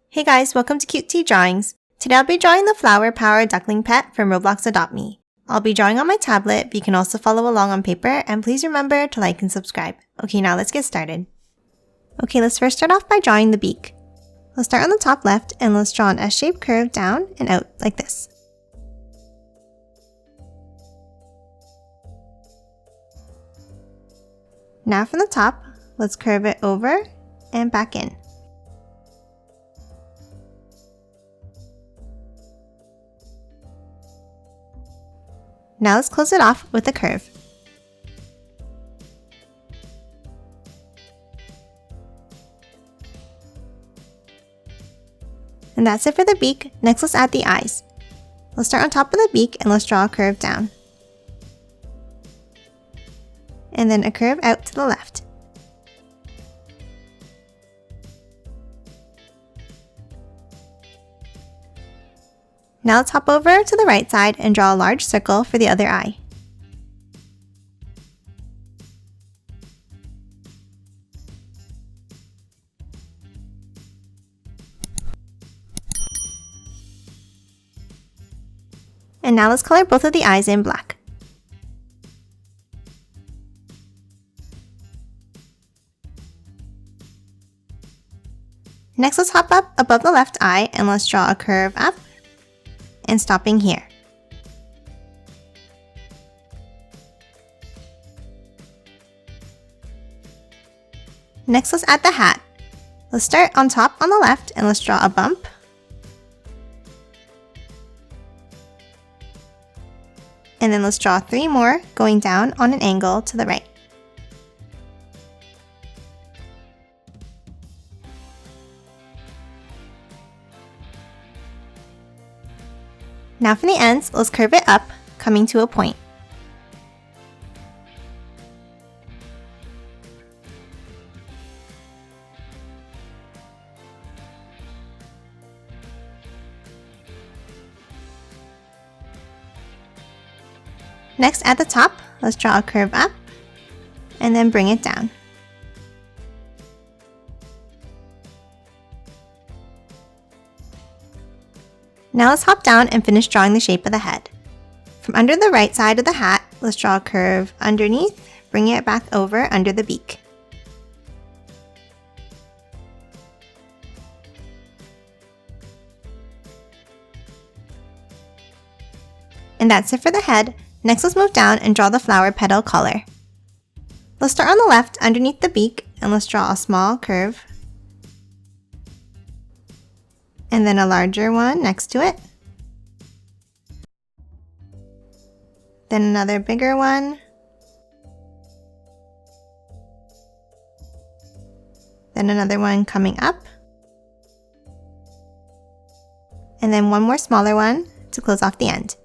Hey guys, welcome to Cute Tea Drawings. Today I'll be drawing the Flower Power Duckling Pet from Roblox Adopt Me. I'll be drawing on my tablet, but you can also follow along on paper, and please remember to like and subscribe. Okay, now let's get started. Okay, let's first start off by drawing the beak. Let's start on the top left, and let's draw an S-shaped curve down and out like this. Now from the top, let's curve it over and back in. Now let's close it off with a curve. And that's it for the beak. Next, let's add the eyes. Let's start on top of the beak and let's draw a curve down. And then a curve out to the left. Now let's hop over to the right side and draw a large circle for the other eye. And now let's color both of the eyes in black. Next, let's hop up above the left eye and let's draw a curve up and stopping here. Next, let's add the hat. Let's start on top on the left and let's draw a bump. And then let's draw 3 more going down on an angle to the right. Now from the ends, let's curve it up, coming to a point. Next, at the top, let's draw a curve up, and then bring it down. Now let's hop down and finish drawing the shape of the head. From under the right side of the hat, let's draw a curve underneath, bring it back over under the beak. And that's it for the head. Next, let's move down and draw the flower petal color. Let's start on the left underneath the beak and let's draw a small curve. And then a larger one next to it. Then another bigger one. Then another one coming up. And then one more smaller one to close off the end.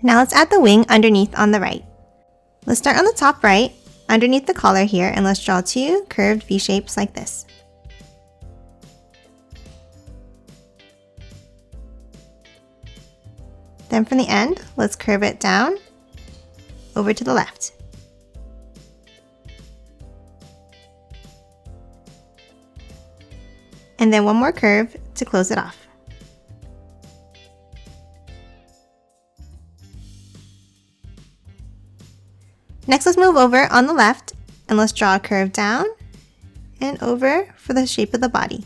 Now let's add the wing underneath on the right. Let's start on the top right, underneath the collar here, and let's draw 2 curved V shapes like this. Then from the end, let's curve it down over to the left. And then one more curve to close it off. Next, let's move over on the left and let's draw a curve down and over for the shape of the body.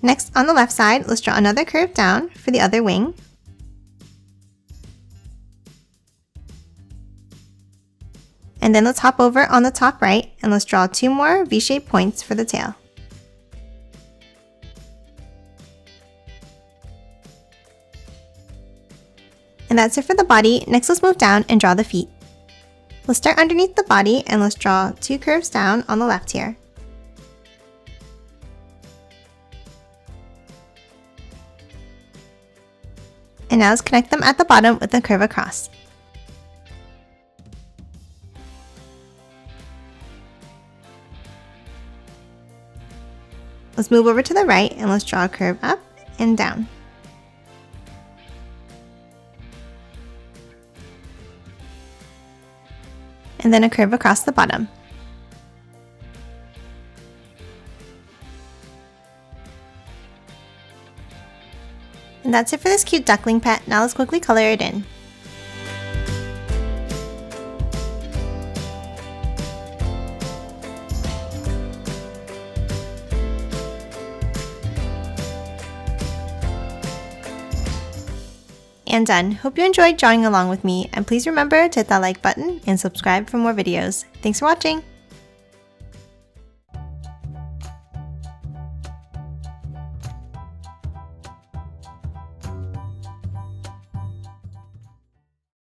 Next, on the left side, let's draw another curve down for the other wing. And then let's hop over on the top right and let's draw 2 more V-shaped points for the tail. And that's it for the body. Next, let's move down and draw the feet. Let's start underneath the body and let's draw 2 curves down on the left here. And now let's connect them at the bottom with a curve across. Let's move over to the right and let's draw a curve up and down. And then a curve across the bottom. And that's it for this cute duckling pet. Now let's quickly color it in. And done. Hope you enjoyed drawing along with me, and please remember to hit that like button and subscribe for more videos. Thanks for watching!